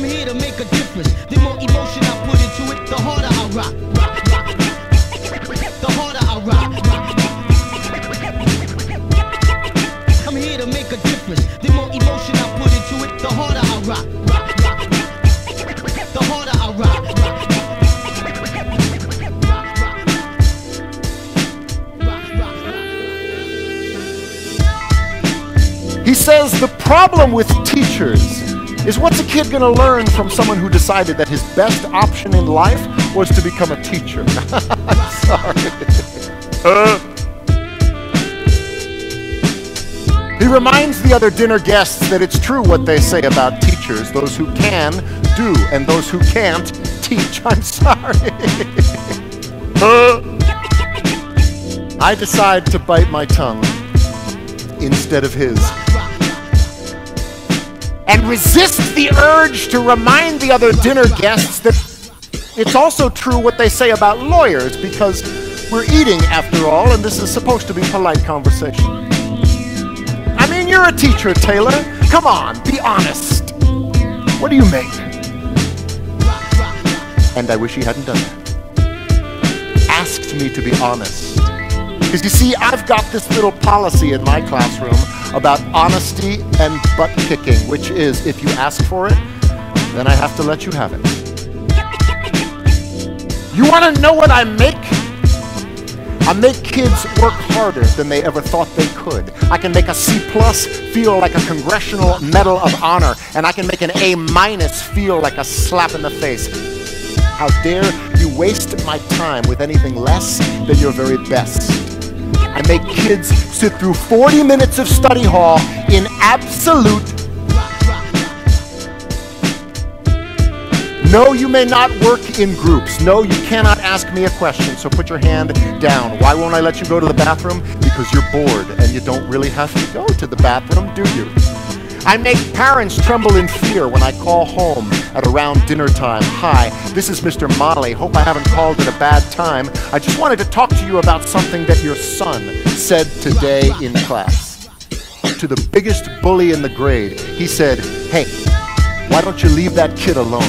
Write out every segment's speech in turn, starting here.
here to make a difference. The more emotion I put into it, the harder I rock, rock, rock. The harder I rock, rock. I'm here to make a difference. The more emotion I put into it, the harder I rock, rock, rock. The harder I rock, He says the problem with teachers is what's a kid gonna learn from someone who decided that his best option in life was to become a teacher? I'm sorry. He reminds the other dinner guests that it's true what they say about teachers. Those who can, do, and those who can't, teach. I'm sorry. I decide to bite my tongue instead of his, and resist the urge to remind the other dinner guests that it's also true what they say about lawyers, because we're eating after all, and this is supposed to be polite conversation. I mean, you're a teacher, Taylor. Come on, be honest. What do you make? And I wish he hadn't done that. Asked me to be honest. Because you see, I've got this little policy in my classroom about honesty and butt kicking, which is, if you ask for it, then I have to let you have it. You want to know what I make? I make kids work harder than they ever thought they could. I can make a C+ feel like a Congressional Medal of Honor, and I can make an A- feel like a slap in the face. How dare you waste my time with anything less than your very best? I make kids sit through 40 minutes of study hall in absolute... No, you may not work in groups. No, you cannot ask me a question, so put your hand down. Why won't I let you go to the bathroom? Because you're bored and you don't really have to go to the bathroom, do you? I make parents tremble in fear when I call home at around dinner time. Hi, this is Mr. Molly. Hope I haven't called at a bad time. I just wanted to talk to you about something that your son said today in class. To the biggest bully in the grade, he said, "Hey, why don't you leave that kid alone?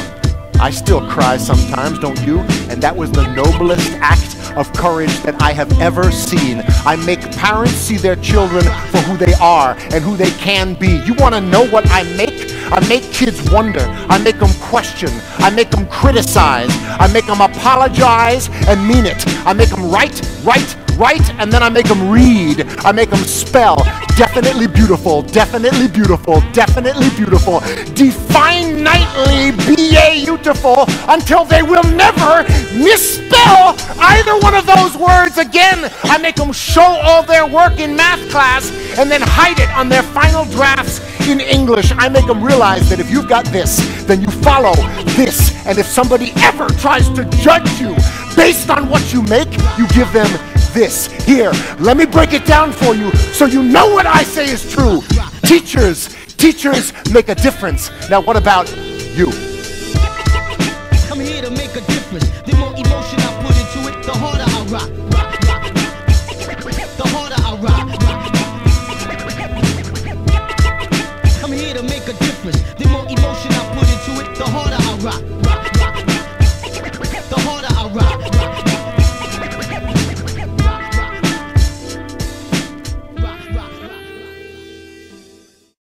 I still cry sometimes, don't you?" And that was the noblest act of courage that I have ever seen. I make parents see their children for who they are and who they can be. You want to know what I make? I make kids wonder. I make them question. I make them criticize. I make them apologize and mean it. I make them write, and then I make them read. I make them spell. Definitely beautiful, definitely beautiful, definitely beautiful. Define nightly, beautiful, until they will never misspell either one of those words again. I make them show all their work in math class and then hide it on their final drafts in English. I make them realize that if you've got this, then you follow this. And if somebody ever tries to judge you based on what you make, you give them this. Here, let me break it down for you so you know what I say is true. Teachers make a difference. Now what about you?